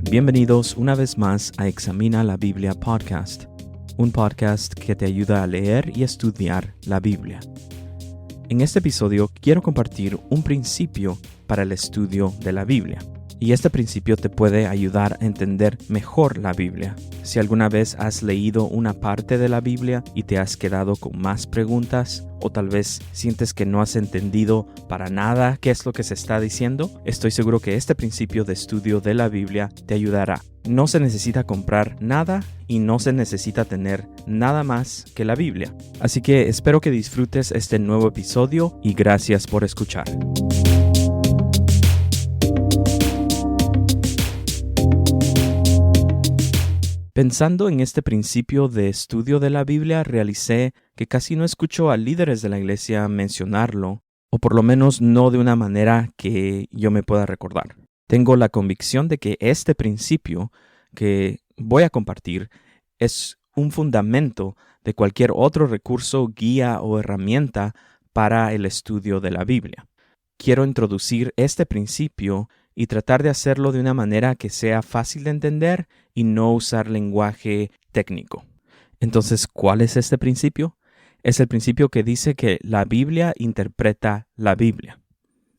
Bienvenidos una vez más a Examina la Biblia Podcast, un podcast que te ayuda a leer y estudiar la Biblia. En este episodio quiero compartir un principio para el estudio de la Biblia. Y este principio te puede ayudar a entender mejor la Biblia. Si alguna vez has leído una parte de la Biblia y te has quedado con más preguntas, o tal vez sientes que no has entendido para nada qué es lo que se está diciendo, estoy seguro que este principio de estudio de la Biblia te ayudará. No se necesita comprar nada y no se necesita tener nada más que la Biblia. Así que espero que disfrutes este nuevo episodio y gracias por escuchar. Pensando en este principio de estudio de la Biblia, realicé que casi no escucho a líderes de la iglesia mencionarlo, o por lo menos no de una manera que yo me pueda recordar. Tengo la convicción de que este principio que voy a compartir es un fundamento de cualquier otro recurso, guía o herramienta para el estudio de la Biblia. Quiero introducir este principio y tratar de hacerlo de una manera que sea fácil de entender y no usar lenguaje técnico. Entonces, ¿cuál es este principio? Es el principio que dice que la Biblia interpreta la Biblia.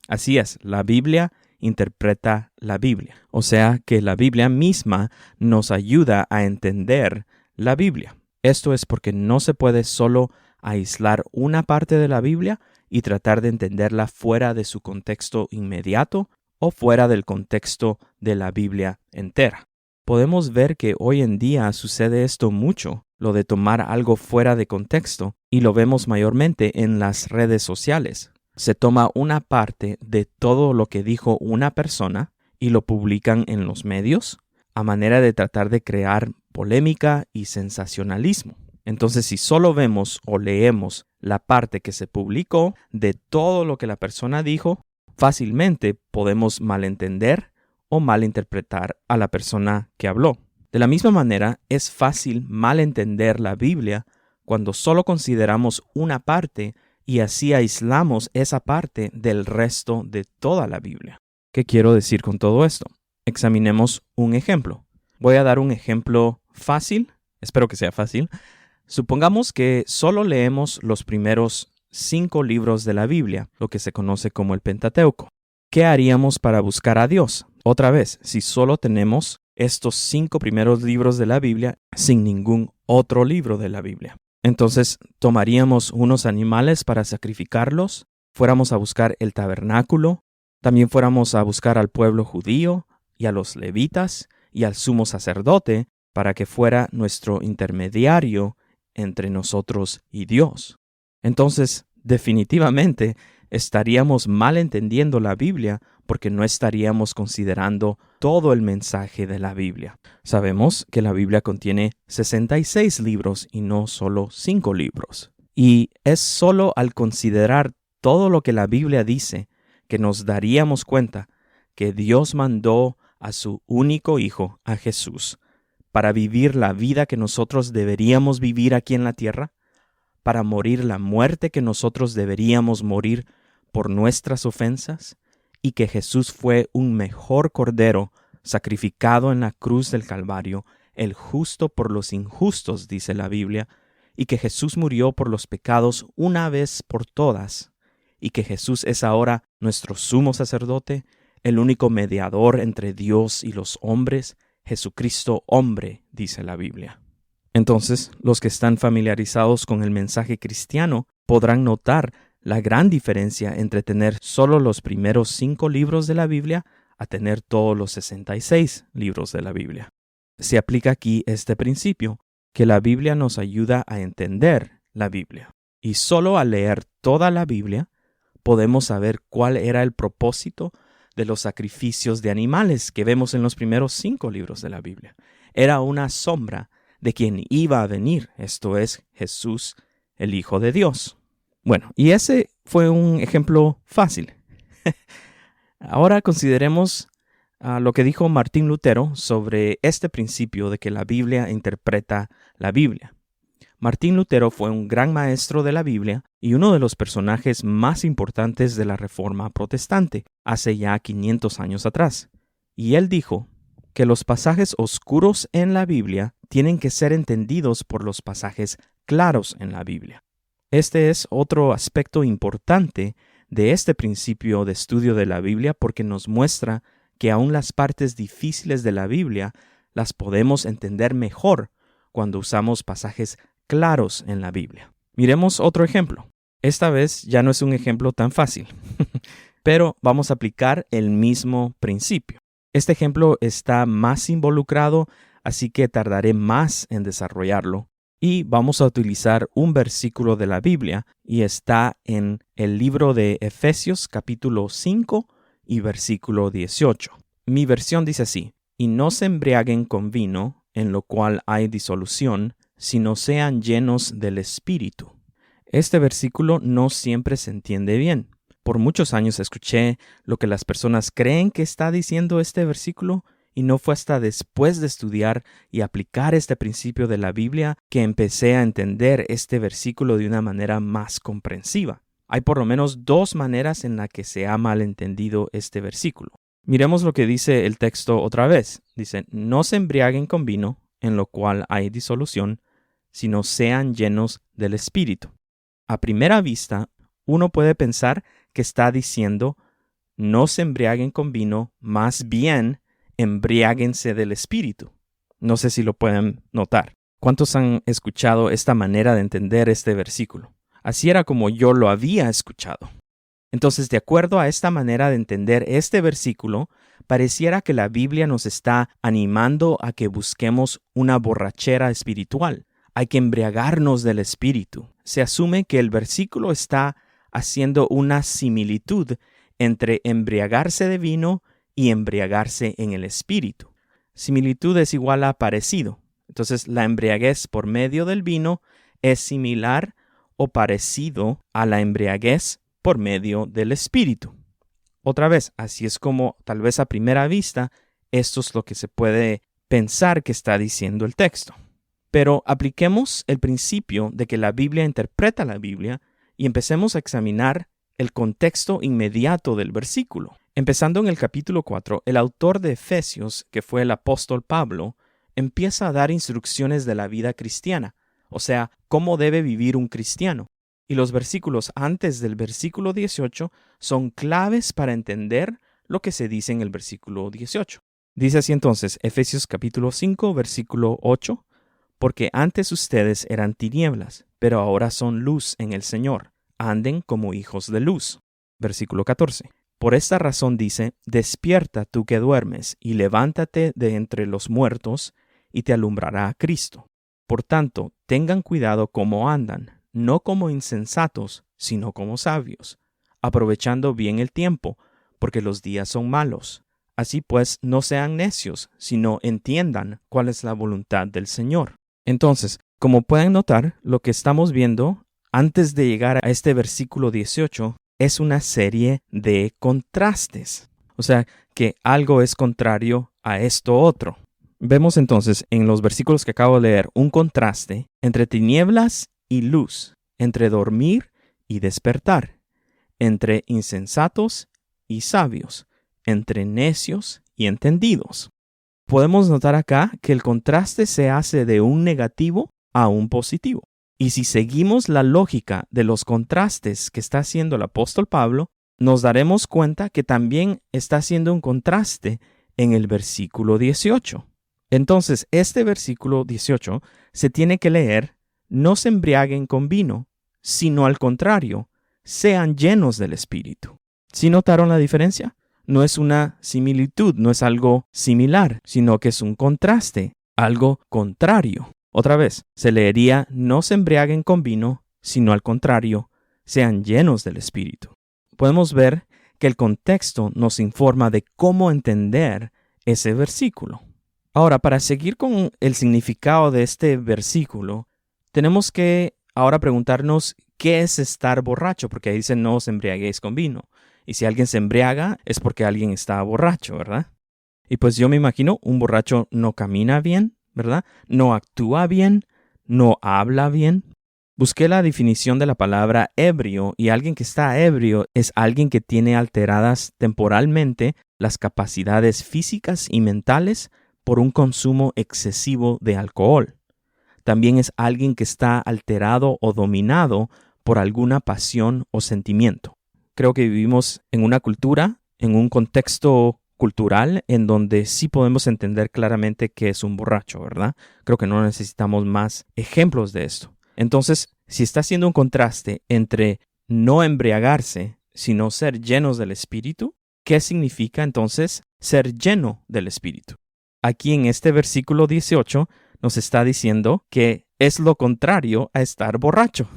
Así es, la Biblia interpreta la Biblia. O sea, que la Biblia misma nos ayuda a entender la Biblia. Esto es porque no se puede solo aislar una parte de la Biblia y tratar de entenderla fuera de su contexto inmediato o fuera del contexto de la Biblia entera. Podemos ver que hoy en día sucede esto mucho, lo de tomar algo fuera de contexto, y lo vemos mayormente en las redes sociales. Se toma una parte de todo lo que dijo una persona y lo publican en los medios a manera de tratar de crear polémica y sensacionalismo. Entonces, si solo vemos o leemos la parte que se publicó de todo lo que la persona dijo, fácilmente podemos malentender o malinterpretar a la persona que habló. De la misma manera, es fácil malentender la Biblia cuando solo consideramos una parte y así aislamos esa parte del resto de toda la Biblia. ¿Qué quiero decir con todo esto? Examinemos un ejemplo. Voy a dar un ejemplo fácil, espero que sea fácil. Supongamos que solo leemos los primeros 5 libros de la Biblia, lo que se conoce como el Pentateuco. ¿Qué haríamos para buscar a Dios? Otra vez, si solo tenemos estos 5 primeros libros de la Biblia sin ningún otro libro de la Biblia. Entonces, tomaríamos unos animales para sacrificarlos, fuéramos a buscar el tabernáculo, también fuéramos a buscar al pueblo judío y a los levitas y al sumo sacerdote para que fuera nuestro intermediario entre nosotros y Dios. Entonces, definitivamente, estaríamos mal entendiendo la Biblia porque no estaríamos considerando todo el mensaje de la Biblia. Sabemos que la Biblia contiene 66 libros y no solo 5 libros. Y es solo al considerar todo lo que la Biblia dice que nos daríamos cuenta que Dios mandó a su único Hijo, a Jesús, para vivir la vida que nosotros deberíamos vivir aquí en la tierra, para morir la muerte que nosotros deberíamos morir por nuestras ofensas, y que Jesús fue un mejor cordero sacrificado en la cruz del Calvario, el justo por los injustos, dice la Biblia, y que Jesús murió por los pecados una vez por todas, y que Jesús es ahora nuestro sumo sacerdote, el único mediador entre Dios y los hombres, Jesucristo hombre, dice la Biblia. Entonces, los que están familiarizados con el mensaje cristiano podrán notar la gran diferencia entre tener solo los primeros 5 libros de la Biblia a tener todos los 66 libros de la Biblia. Se aplica aquí este principio, que la Biblia nos ayuda a entender la Biblia. Y solo al leer toda la Biblia podemos saber cuál era el propósito de los sacrificios de animales que vemos en los primeros 5 libros de la Biblia. Era una sombra de quien iba a venir, esto es, Jesús, el Hijo de Dios. Bueno, y ese fue un ejemplo fácil. Ahora consideremos lo que dijo Martín Lutero sobre este principio de que la Biblia interpreta la Biblia. Martín Lutero fue un gran maestro de la Biblia y uno de los personajes más importantes de la Reforma protestante hace ya 500 años atrás. Y él dijo que los pasajes oscuros en la Biblia tienen que ser entendidos por los pasajes claros en la Biblia. Este es otro aspecto importante de este principio de estudio de la Biblia porque nos muestra que aún las partes difíciles de la Biblia las podemos entender mejor cuando usamos pasajes claros en la Biblia. Miremos otro ejemplo. Esta vez ya no es un ejemplo tan fácil, pero vamos a aplicar el mismo principio. Este ejemplo está más involucrado, así que tardaré más en desarrollarlo. Y vamos a utilizar un versículo de la Biblia y está en el libro de Efesios capítulo 5 y versículo 18. Mi versión dice así: y no se embriaguen con vino, en lo cual hay disolución, sino sean llenos del Espíritu. Este versículo no siempre se entiende bien. Por muchos años escuché lo que las personas creen que está diciendo este versículo, y no fue hasta después de estudiar y aplicar este principio de la Biblia que empecé a entender este versículo de una manera más comprensiva. Hay por lo menos dos maneras en las que se ha malentendido este versículo. Miremos lo que dice el texto otra vez. Dice: no se embriaguen con vino, en lo cual hay disolución, sino sean llenos del Espíritu. A primera vista, uno puede pensar que está diciendo: no se embriaguen con vino, más bien embriáguense del Espíritu. No sé si lo pueden notar. ¿Cuántos han escuchado esta manera de entender este versículo? Así era como yo lo había escuchado. Entonces, de acuerdo a esta manera de entender este versículo, pareciera que la Biblia nos está animando a que busquemos una borrachera espiritual. Hay que embriagarnos del Espíritu. Se asume que el versículo está haciendo una similitud entre embriagarse de vino y embriagarse en el Espíritu. Similitud es igual a parecido. Entonces, la embriaguez por medio del vino es similar o parecido a la embriaguez por medio del Espíritu. Otra vez, así es como tal vez a primera vista esto es lo que se puede pensar que está diciendo el texto. Pero apliquemos el principio de que la Biblia interpreta la Biblia y empecemos a examinar el contexto inmediato del versículo. Empezando en el capítulo 4, el autor de Efesios, que fue el apóstol Pablo, empieza a dar instrucciones de la vida cristiana, o sea, cómo debe vivir un cristiano. Y los versículos antes del versículo 18 son claves para entender lo que se dice en el versículo 18. Dice así entonces, Efesios capítulo 5, versículo 8, porque antes ustedes eran tinieblas, pero ahora son luz en el Señor. Anden como hijos de luz. Versículo 14. Por esta razón dice: despierta tú que duermes, y levántate de entre los muertos, y te alumbrará Cristo. Por tanto, tengan cuidado cómo andan, no como insensatos, sino como sabios, aprovechando bien el tiempo, porque los días son malos. Así pues, no sean necios, sino entiendan cuál es la voluntad del Señor. Entonces, como pueden notar, lo que estamos viendo antes de llegar a este versículo 18 es una serie de contrastes. O sea, que algo es contrario a esto otro. Vemos entonces en los versículos que acabo de leer un contraste entre tinieblas y luz, entre dormir y despertar, entre insensatos y sabios, entre necios y entendidos. Podemos notar acá que el contraste se hace de un negativo a un positivo. Y si seguimos la lógica de los contrastes que está haciendo el apóstol Pablo, nos daremos cuenta que también está haciendo un contraste en el versículo 18. Entonces, este versículo 18 se tiene que leer: no se embriaguen con vino, sino al contrario, sean llenos del Espíritu. ¿Sí notaron la diferencia? No es una similitud, no es algo similar, sino que es un contraste, algo contrario. Otra vez, se leería: no se embriaguen con vino, sino al contrario, sean llenos del Espíritu. Podemos ver que el contexto nos informa de cómo entender ese versículo. Ahora, para seguir con el significado de este versículo, tenemos que ahora preguntarnos qué es estar borracho, porque ahí dice: no os embriaguéis con vino. Y si alguien se embriaga, es porque alguien está borracho, ¿verdad? Y pues yo me imagino, un borracho no camina bien, ¿verdad? No actúa bien, no habla bien. Busqué la definición de la palabra ebrio, y alguien que está ebrio es alguien que tiene alteradas temporalmente las capacidades físicas y mentales por un consumo excesivo de alcohol. También es alguien que está alterado o dominado por alguna pasión o sentimiento. Creo que vivimos en una cultura, en un contexto cultural en donde sí podemos entender claramente qué es un borracho, ¿verdad? Creo que no necesitamos más ejemplos de esto. Entonces, si está haciendo un contraste entre no embriagarse, sino ser llenos del Espíritu, ¿qué significa entonces ser lleno del Espíritu? Aquí en este versículo 18 nos está diciendo que es lo contrario a estar borracho.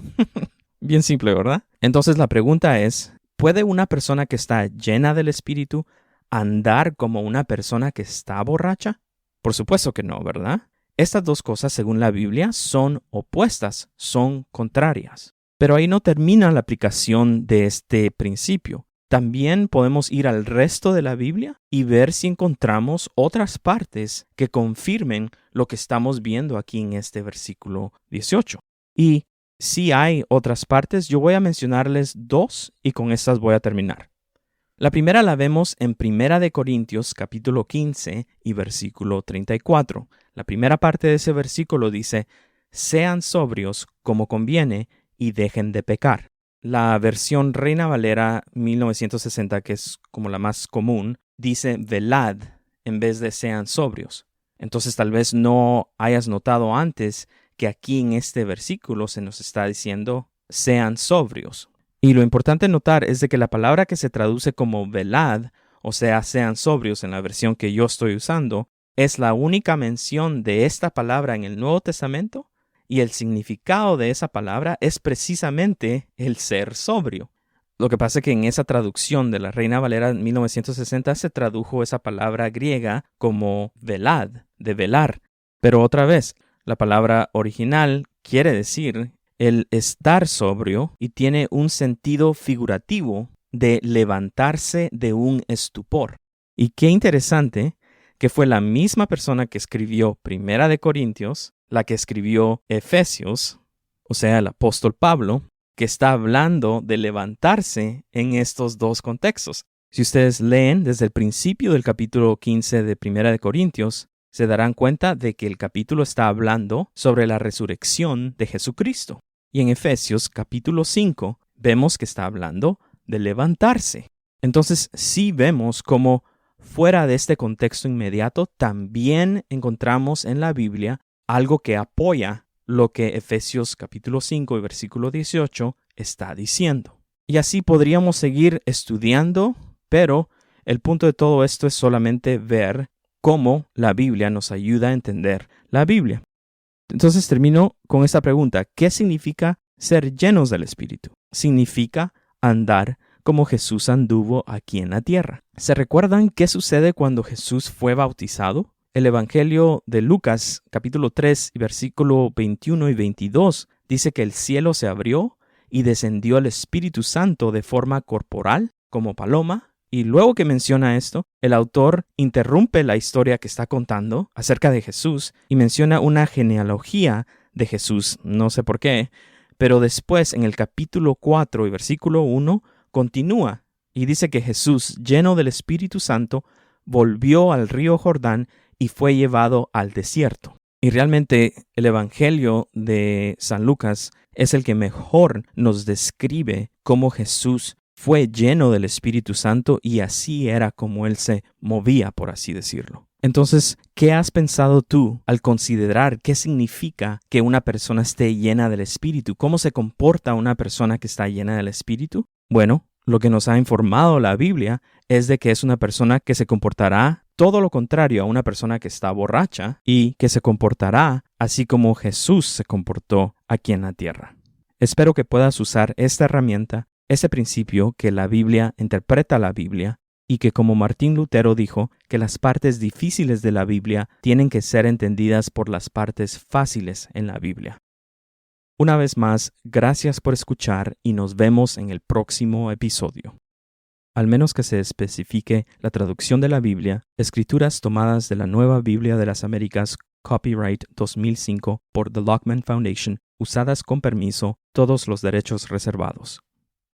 Bien simple, ¿verdad? Entonces la pregunta es, ¿puede una persona que está llena del Espíritu andar como una persona que está borracha? Por supuesto que no, ¿verdad? Estas dos cosas, según la Biblia, son opuestas, son contrarias. Pero ahí no termina la aplicación de este principio. También podemos ir al resto de la Biblia y ver si encontramos otras partes que confirmen lo que estamos viendo aquí en este versículo 18. Y si hay otras partes, yo voy a mencionarles dos y con estas voy a terminar. La primera la vemos en 1 Corintios capítulo 15 y versículo 34. La primera parte de ese versículo dice, sean sobrios como conviene y dejen de pecar. La versión Reina Valera 1960, que es como la más común, dice velad en vez de sean sobrios. Entonces tal vez no hayas notado antes que aquí en este versículo se nos está diciendo sean sobrios. Y lo importante notar es de que la palabra que se traduce como velad, o sea, sean sobrios en la versión que yo estoy usando, es la única mención de esta palabra en el Nuevo Testamento. Y el significado de esa palabra es precisamente el ser sobrio. Lo que pasa es que en esa traducción de la Reina Valera 1960 se tradujo esa palabra griega como velad, de velar. Pero otra vez, la palabra original quiere decir el estar sobrio y tiene un sentido figurativo de levantarse de un estupor. Y qué interesante que fue la misma persona que escribió 1 Corintios, la que escribió Efesios, o sea, el apóstol Pablo, que está hablando de levantarse en estos dos contextos. Si ustedes leen desde el principio del capítulo 15 de 1 Corintios, se darán cuenta de que el capítulo está hablando sobre la resurrección de Jesucristo. Y en Efesios capítulo 5 vemos que está hablando de levantarse. Entonces sí vemos cómo fuera de este contexto inmediato también encontramos en la Biblia algo que apoya lo que Efesios capítulo 5 y versículo 18 está diciendo. Y así podríamos seguir estudiando, pero el punto de todo esto es solamente ver cómo la Biblia nos ayuda a entender la Biblia. Entonces termino con esta pregunta. ¿Qué significa ser llenos del Espíritu? Significa andar como Jesús anduvo aquí en la tierra. ¿Se recuerdan qué sucede cuando Jesús fue bautizado? El Evangelio de Lucas, capítulo 3, versículo 21 y 22, dice que el cielo se abrió y descendió el Espíritu Santo de forma corporal, como paloma. Y luego que menciona esto, el autor interrumpe la historia que está contando acerca de Jesús y menciona una genealogía de Jesús, no sé por qué, pero después en el capítulo 4 y versículo 1 continúa y dice que Jesús, lleno del Espíritu Santo, volvió al río Jordán y fue llevado al desierto. Y realmente el Evangelio de San Lucas es el que mejor nos describe cómo Jesús fue lleno del Espíritu Santo y así era como Él se movía, por así decirlo. Entonces, ¿qué has pensado tú al considerar qué significa que una persona esté llena del Espíritu? ¿Cómo se comporta una persona que está llena del Espíritu? Bueno, lo que nos ha informado la Biblia es de que es una persona que se comportará todo lo contrario a una persona que está borracha y que se comportará así como Jesús se comportó aquí en la tierra. Espero que puedas usar esta herramienta, este principio que la Biblia interpreta la Biblia y que, como Martín Lutero dijo, que las partes difíciles de la Biblia tienen que ser entendidas por las partes fáciles en la Biblia. Una vez más, gracias por escuchar y nos vemos en el próximo episodio. Al menos que se especifique la traducción de la Biblia, escrituras tomadas de la Nueva Biblia de las Américas, copyright 2005 por The Lockman Foundation, usadas con permiso, todos los derechos reservados.